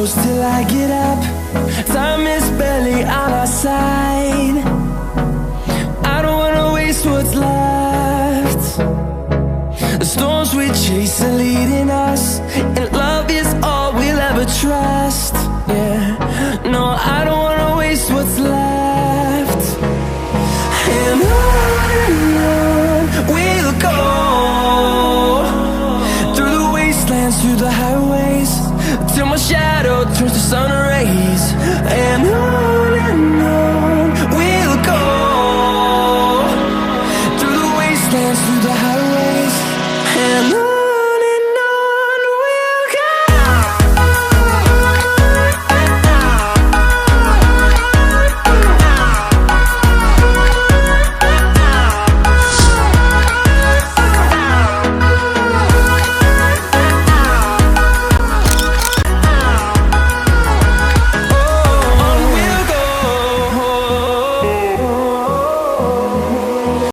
close till I get up. Time is barely on our side. I don't wanna waste what's left. The storms we chase are leading us, and love is all we'll ever trust. Yeah, no, I don't wanna waste what's left. And on we'll go, through the wastelands, through the highways, till my shadow turns to sun rays. And